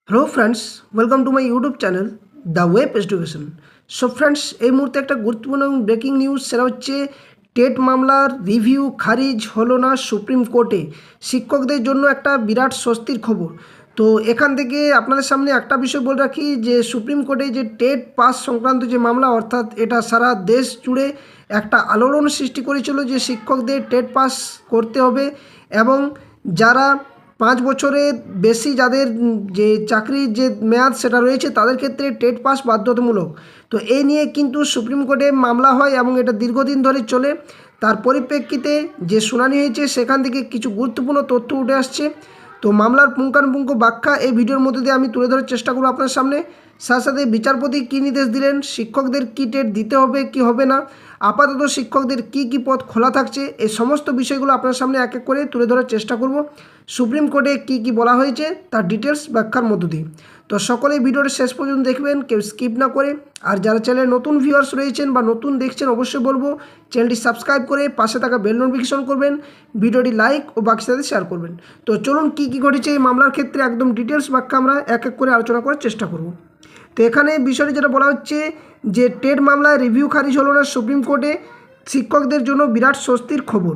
Hello friends, welcome to my YouTube channel the web education. So friends, এই মুহূর্তে একটা গুরুত্বপূর্ণ এবং ব্রেকিং নিউজ, সেটা হচ্ছে টেট মামলার রিভিউ খারিজ হলো না সুপ্রিম কোর্টে। শিক্ষকদের জন্য একটা বিরাট স্বস্তির খবর। তো এখান থেকে আপনাদের সামনে একটা বিষয় বলে রাখি যে সুপ্রিম কোর্টে যে টেট পাস সংক্রান্ত যে মামলা, অর্থাৎ এটা সারা দেশ জুড়ে একটা আলোড়ন সৃষ্টি করেছিল যে শিক্ষকদের টেট পাস করতে হবে এবং যারা 5 বছরের বেশি যাদের যে চাকরির যে মেয়াদ সেটা রয়েছে তাদের ক্ষেত্রে টেট পাস বাধ্যতামূলক। তো এই নিয়ে কিন্তু সুপ্রিম কোর্টে মামলা হয় এবং এটা দীর্ঘদিন ধরে চলে। তার পরিপ্রেক্ষিতে যে শুনানি হয়েছে সেখান থেকে কিছু গুরুত্বপূর্ণ তথ্য উঠে আসছে। তো মামলার পুঙ্খানুপুঙ্খ ব্যাখ্যা এই ভিডিওর মধ্যে দিয়ে আমি তুলে ধরার চেষ্টা করব আপনার সামনে। সাথে সাথে বিচারপতি কী নির্দেশ দিলেন, শিক্ষকদের কী টেট দিতে হবে কি হবে না, আপাতত শিক্ষকদের কি কি পদ খোলা থাকছে, এই সমস্ত বিষয়গুলো আপনার সামনে এক এক করে তুলে ধরার চেষ্টা করব। সুপ্রিম কোর্টে কি কি বলা হয়েছে তার ডিটেলস ব্যাখ্যার মধ্য দিয়ে। তো সকলেই ভিডিওটা শেষ পর্যন্ত দেখবেন, কেউ স্কিপ না করে। আর যারা চ্যানেলে নতুন ভিউয়ার্স রয়েছেন বা নতুন দেখছেন, অবশ্যই বলবো চ্যানেলটি সাবস্ক্রাইব করে পাশে থাকা বেল নোটিফিকেশন করবেন, ভিডিওটি লাইক ও বাকির সাথে শেয়ার করবেন। তো চলুন কী কী ঘটেছে এই মামলার ক্ষেত্রে একদম ডিটেলস ব্যাখ্যা আমরা এক এক করে আলোচনা করার চেষ্টা করব। তো এখানে বিষয়টি যেটা বলা হচ্ছে যে টেট মামলায় রিভিউ খারিজ হলো না সুপ্রিম কোর্টে, শিক্ষকদের জন্য বিরাট স্বস্তির খবর।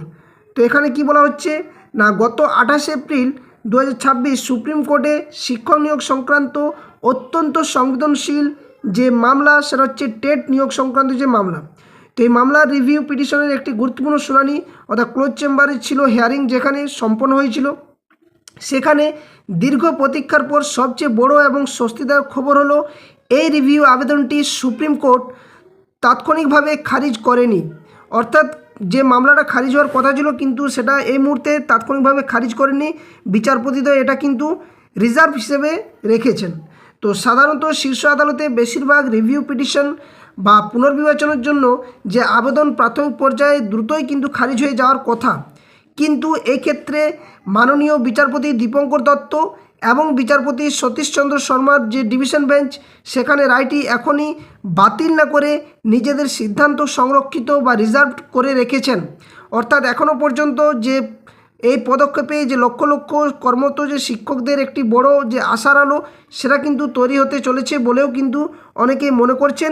তো এখানে কি বলা হচ্ছে না, গত 28 এপ্রিল 2026 সুপ্রিম কোর্টে শিক্ষক নিয়োগ সংক্রান্ত অত্যন্ত সংবেদনশীল যে মামলা, সেটা হচ্ছে টেট নিয়োগ সংক্রান্ত যে মামলা। তো এই মামলার রিভিউ পিটিশনের একটি গুরুত্বপূর্ণ শুনানি অর্থাৎ ক্লোজ চেম্বারে ছিল হিয়ারিং, যেখানে সম্পন্ন হয়েছিল। সেখানে দীর্ঘ প্রতীক্ষার পর সবচেয়ে বড় এবং স্বস্তিদায়ক খবর হলো এই রিভিউ আবেদনটি সুপ্রিম কোর্ট তাৎক্ষণিকভাবে খারিজ করেনি। অর্থাৎ যে মামলাটা খারিজ হওয়ার কথা ছিল কিন্তু সেটা এই মুহূর্তে তাৎক্ষণিকভাবে খারিজ করেনি বিচারপতিদ্বয়, এটা কিন্তু রিজার্ভ হিসেবে রেখেছেন। তো সাধারণত শীর্ষ আদালতে বেশিরভাগ রিভিউ পিটিশন বা পুনর্বিবেচনার জন্য যে আবেদন প্রাথমিক পর্যায়ে দ্রুতই কিন্তু খারিজ হয়ে যাওয়ার কথা, কিন্তু এক্ষেত্রে মাননীয় বিচারপতি দীপঙ্কর দত্ত এবং বিচারপতি সতীশচন্দ্র শর্মার যে ডিভিশন বেঞ্চ, সেখানে রায়টি এখনই বাতিল না করে নিজেদের সিদ্ধান্ত সংরক্ষিত বা রিজার্ভ করে রেখেছেন। অর্থাৎ এখনও পর্যন্ত যে এই পদক্ষেপে যে লক্ষ লক্ষ কর্মরত যে শিক্ষকদের একটি বড় যে আশার আলো, সেটা কিন্তু তৈরি হতে চলেছে বলেও কিন্তু অনেকেই মনে করছেন।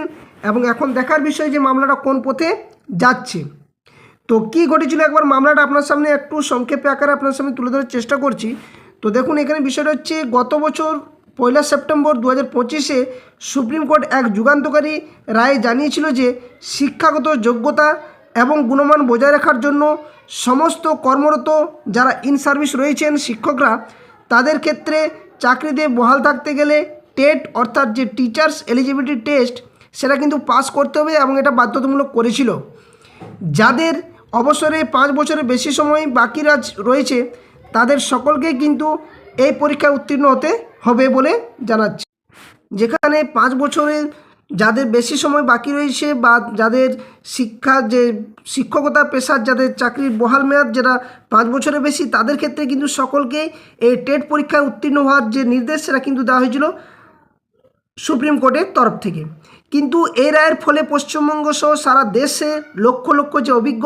এবং এখন দেখার বিষয় যে মামলাটা কোন পথে যাচ্ছে। তো কী ঘটেছিল একবার মামলাটা আপনার সামনে একটু সংক্ষেপে আকারে আপনার সামনে তুলে ধরার চেষ্টা করছি। তো দেখুন, এখানে বিষয়টা হচ্ছে গত বছর 1 সেপ্টেম্বর 2025 সুপ্রিম কোর্ট এক যুগান্তকারী রায়ে জানিয়েছিল যে শিক্ষাগত যোগ্যতা এবং গুণমান বজায় রাখার জন্য সমস্ত কর্মরত যারা ইন সার্ভিস রয়েছেন শিক্ষকরা, তাদের ক্ষেত্রে চাকরিতে বহাল থাকতে গেলে টেট অর্থাৎ যে টিচার্স এলিজিবিলিটি টেস্ট, সেটা কিন্তু পাস করতে হবে এবং এটা বাধ্যতামূলক করেছিল। যাদের অবসরে 5 বছরের বেশি সময় বাকি রয়েছে তাদের সকলকেই কিন্তু এই পরীক্ষায় উত্তীর্ণ হতে হবে বলে জানাচ্ছে। যেখানে 5 বছরের যাদের বেশি সময় বাকি রয়েছে বা যাদের শিক্ষকতা পেশার যাদের চাকরির বহাল মেয়াদ যেটা 5 বছরের বেশি, তাদের ক্ষেত্রে কিন্তু সকলকে এই টেট পরীক্ষায় উত্তীর্ণ হওয়ার যে নির্দেশ, সেটা কিন্তু দেওয়া হয়েছিল সুপ্রিম কোর্টের তরফ থেকে। কিন্তু এই রায়ের ফলে পশ্চিমবঙ্গ সহ সারা দেশে লক্ষ লক্ষ যে অভিজ্ঞ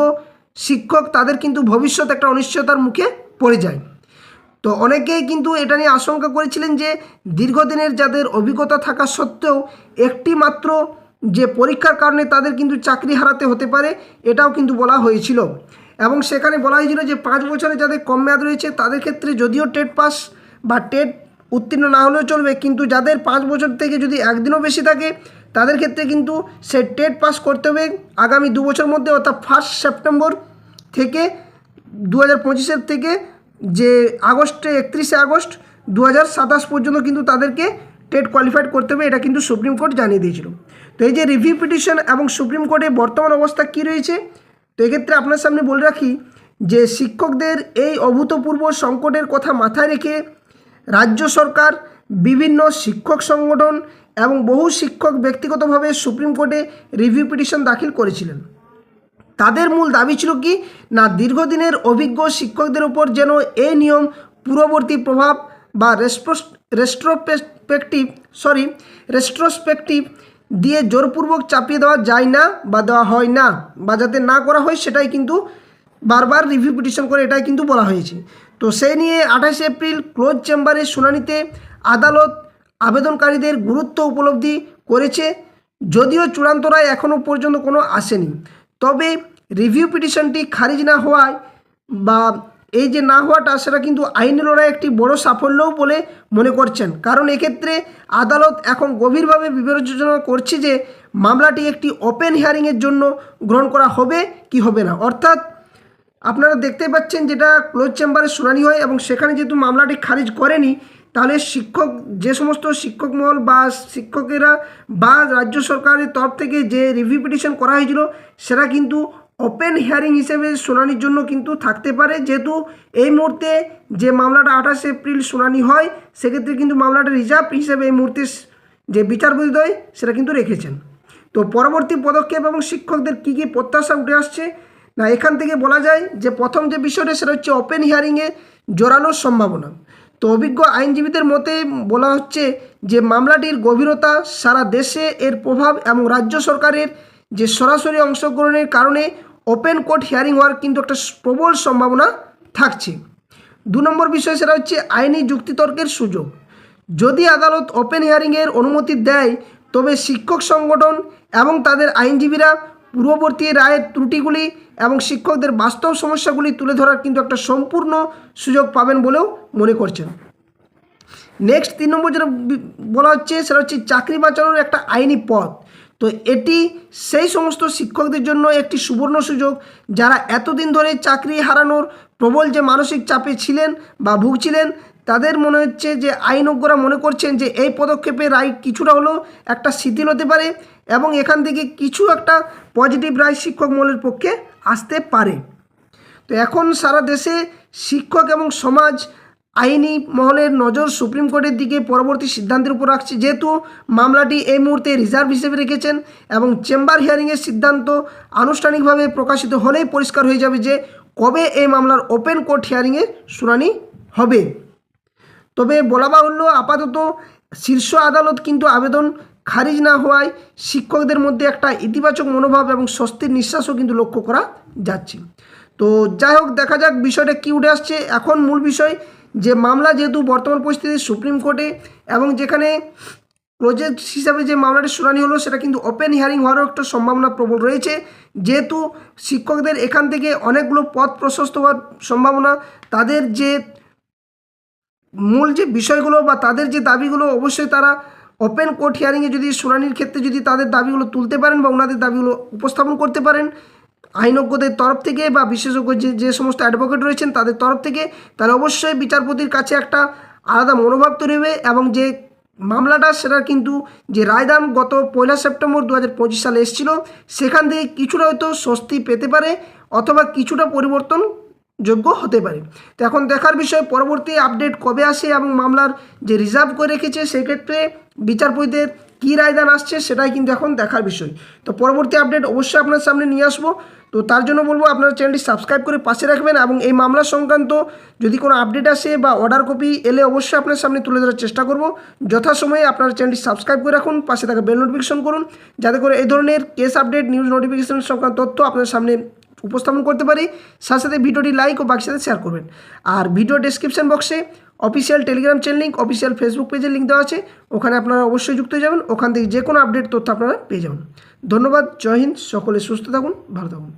শিক্ষক, তাদের কিন্তু ভবিষ্যৎ একটা অনিশ্চয়তার মুখে পড়ে যায়। তো অনেকেই কিন্তু এটা নিয়ে আশঙ্কা করেছিলেন যে দীর্ঘদিনের যাদের অভিজ্ঞতা থাকা সত্ত্বেও একটি মাত্র যে পরীক্ষার কারণে তাদের কিন্তু চাকরি হারাতে হতে পারে, এটাও কিন্তু বলা হয়েছিল। এবং সেখানে বলা হয়েছিল যে 5 বছরে যাদের কম মেয়াদ রয়েছে তাদের ক্ষেত্রে যদিও টেট পাস বা টেট উত্তীর্ণ না হলেও চলবে, কিন্তু যাদের 5 বছর থেকে যদি একদিনও বেশি থাকে তাদের ক্ষেত্রে কিন্তু সে টেট পাস করতে হবে আগামী 2 বছর মধ্যে, অর্থাৎ 1 সেপ্টেম্বর থেকে 2025 থেকে যে 31 আগস্ট 2027 পর্যন্ত কিন্তু তাদেরকে টেট কোয়ালিফাইড করতে হবে, এটা কিন্তু সুপ্রিম কোর্ট জানিয়ে দিয়েছিল। তো এই যে রিভিউ পিটিশন এবং সুপ্রিম কোর্টে বর্তমান অবস্থা কী রয়েছে, তো এক্ষেত্রে আপনার সামনে বলে রাখি যে শিক্ষকদের এই অভূতপূর্ব সংকটের কথা মাথায় রেখে রাজ্য সরকার, বিভিন্ন শিক্ষক সংগঠন এবং বহু শিক্ষক ব্যক্তিগতভাবে সুপ্রিম কোর্টে রিভিউ পিটিশন দাখিল করেছিলেন। তাদের মূল দাবি ছিল কি না, দীর্ঘদিনের অভিজ্ঞ শিক্ষকদের উপর যেন এই নিয়ম পূর্ববর্তী প্রভাব বা রেস্ট্রোস্পেক্টিভ দিয়ে জোরপূর্বক চাপিয়ে দেওয়া যায় না বা দেওয়া হয় না, বা যাতে না করা হয় সেটাই কিন্তু বারবার রিভিউ পিটিশন করে এটাই কিন্তু বলা হয়েছে। তো সেই নিয়ে 28 এপ্রিল ক্লোজ চেম্বারের শুনানিতে আদালত আবেদনকারীদের গুরুত্ব উপলব্ধি করেছে, যদিও চূড়ান্ত রায় এখনও পর্যন্ত কোনো আসেনি। তবে রিভিউ পিটিশনটি খারিজ না হওয়ায় বা এই যে না হওয়াটা সেটা কিন্তু আইনি লড়াই একটি বড় সাফল্যও বলে মনে করছেন, কারণ এক্ষেত্রে আদালত এখন গভীরভাবে বিবেচনা করছে যে মামলাটি একটি ওপেন হিয়ারিংয়ের জন্য গ্রহণ করা হবে কি হবে না। অর্থাৎ আপনারা দেখতে পাচ্ছেন যেটা ক্লোজ চেম্বারে শুনানি হয় এবং সেখানে যেহেতু মামলাটি খারিজ করেনি, তাহলে যে সমস্ত শিক্ষক মহল বা শিক্ষকেরা বা রাজ্য সরকারের তরফ থেকে যে রিভিউ পিটিশন করা হয়েছিল সেটা কিন্তু ওপেন হিয়ারিং হিসেবে শুনানির জন্য কিন্তু থাকতে পারে, যেহেতু এই মুহূর্তে যে মামলাটা 28 এপ্রিল শুনানি হয় সেক্ষেত্রে কিন্তু মামলাটা রিজার্ভ হিসেবে এই মুহূর্তে যে বিচারপতিদ্বয় সেটা কিন্তু রেখেছেন। তো পরবর্তী পদক্ষেপ এবং শিক্ষকদের কী কী প্রত্যাশা উঠে আসছে না, এখান থেকে বলা যায় যে প্রথম যে বিষয়টা সেটা হচ্ছে ওপেন হিয়ারিংয়ে জোরানোর সম্ভাবনা। তো অভিজ্ঞ আইনজীবীদের মতে বলা হচ্ছে যে মামলাটির গভীরতা, সারা দেশে এর প্রভাব এবং রাজ্য সরকারের যে সরাসরি অংশগ্রহণের কারণে ওপেন কোর্ট হিয়ারিং হওয়ার কিন্তু একটা প্রবল সম্ভাবনা থাকছে। 2 নম্বর বিষয় সেটা হচ্ছে আইনি যুক্তিতর্কের সুযোগ। যদি আদালত ওপেন হিয়ারিংয়ের অনুমতি দেয় তবে শিক্ষক সংগঠন এবং তাদের আইনজীবীরা পূর্ববর্তী রায়ের ত্রুটিগুলি এবং শিক্ষকদের বাস্তব সমস্যাগুলি তুলে ধরার কিন্তু একটা সম্পূর্ণ সুযোগ পাবেন বলেও মনে করছেন। নেক্সট 3 নম্বর যেটা বলা হচ্ছে সেটা হচ্ছে চাকরি বাঁচানোর একটা আইনি পথ। তো এটি সেই সমস্ত শিক্ষকদের জন্য একটি সুবর্ণ সুযোগ যারা এতদিন ধরে চাকরি হারানোর প্রবল যে মানসিক চাপে ছিলেন বা ভুগছিলেন, তাদের মনে হচ্ছে যে আইনজ্ঞরা মনে করছেন যে এই পদক্ষেপে রায় কিছুটা হলেও একটা শিথিল হতে পারে এবং এখান থেকে কিছু একটা পজিটিভ রায় শিক্ষক মহলের পক্ষে আসতে পারে। তো এখন সারা দেশে শিক্ষক এবং সমাজ আইনি মহলের নজর সুপ্রিম কোর্টের দিকে পরবর্তী সিদ্ধান্তের উপর রাখছে, যেহেতু মামলাটি এই মুহূর্তে রিজার্ভ হিসেবে রেখেছেন এবং চেম্বার হিয়ারিংয়ের সিদ্ধান্ত আনুষ্ঠানিকভাবে প্রকাশিত হলেই পরিষ্কার হয়ে যাবে যে কবে এই মামলার ওপেন কোর্ট হিয়ারিংয়ের শুনানি হবে। তবে বলা বাহুল্য আপাতত শীর্ষ আদালত কিন্তু আবেদন খারিজ না হওয়ায় শিক্ষকদের মধ্যে একটা ইতিবাচক মনোভাব এবং স্বস্তির নিঃশ্বাসও কিন্তু লক্ষ্য করা যাচ্ছে। তো যাই হোক, দেখা যাক বিষয়টা কী উঠে আসছে। এখন মূল বিষয় যে মামলা যেহেতু বর্তমান পরিস্থিতি সুপ্রিম কোর্টে এবং যেখানে প্রজেক্ট হিসাবে যে মামলাটি শুনানি হলো সেটা কিন্তু ওপেন হিয়ারিং হওয়ারও একটা সম্ভাবনা প্রবল রয়েছে, যেহেতু শিক্ষকদের এখান থেকে অনেকগুলো পথ প্রশস্ত হওয়ার সম্ভাবনা, তাদের যে মূল যে বিষয়গুলো বা তাদের যে দাবিগুলো অবশ্যই তারা ওপেন কোর্ট হিয়ারিংয়ে যদি শুনানির ক্ষেত্রে যদি তাদের দাবিগুলো তুলতে পারেন বা ওনাদের দাবিগুলো উপস্থাপন করতে পারেন আইনজ্ঞদের তরফ থেকে বা বিশেষজ্ঞ যে সমস্ত অ্যাডভোকেট রয়েছেন তাদের তরফ থেকে, তাহলে অবশ্যই বিচারপতির কাছে একটা আলাদা মনোভাব তৈরি হবে এবং যে মামলাটা সেটা কিন্তু যে রায়দান গত 1 সেপ্টেম্বর 2025 সালে এসেছিল সেখান থেকে কিছুটা হয়তো স্বস্তি পেতে পারে অথবা কিছুটা পরিবর্তনযোগ্য হতে পারে। তো এখন দেখার বিষয় পরবর্তী আপডেট কবে আসে এবং মামলার যে রিজার্ভ করে রেখেছে সেক্ষেত্রে বিচারপতিদের কী রায়দান আসছে সেটাই কিন্তু এখন দেখার বিষয়। তো পরবর্তী আপডেট অবশ্যই আপনার সামনে নিয়ে আসবো। তো তার জন্য বলবো আপনারা চ্যানেলটি সাবস্ক্রাইব করে পাশে রাখবেন এবং এই মামলা সংক্রান্ত যদি কোনো আপডেট আসে বা অর্ডার কপি এলে অবশ্যই আপনার সামনে তুলে ধরার চেষ্টা করব। যথাসময়ে আপনারা চ্যানেলটি সাবস্ক্রাইব করে রাখুন, পাশে থাকা বেল নোটিফিকেশন করুন, যাতে করে এই ধরনের কেস আপডেট নিউজ নোটিফিকেশন সংক্রান্ত তথ্য আপনার সামনে উপস্থাপন করতে পারি। সাথে সাথে ভিডিওটি লাইক ও বাকির সাথে শেয়ার করবেন। আর ভিডিও ডেসক্রিপশন বক্সে official Telegram channel link, official Facebook পেজের লিঙ্ক দেওয়া আছে, ওখানে আপনারা অবশ্যই যুক্ত হয়ে যাবেন। ওখান থেকে যে কোনো আপডেট তথ্য আপনারা পেয়ে যাবেন। ধন্যবাদ। জয় হিন্দ। সকলে সুস্থ থাকুন, ভালো থাকুন।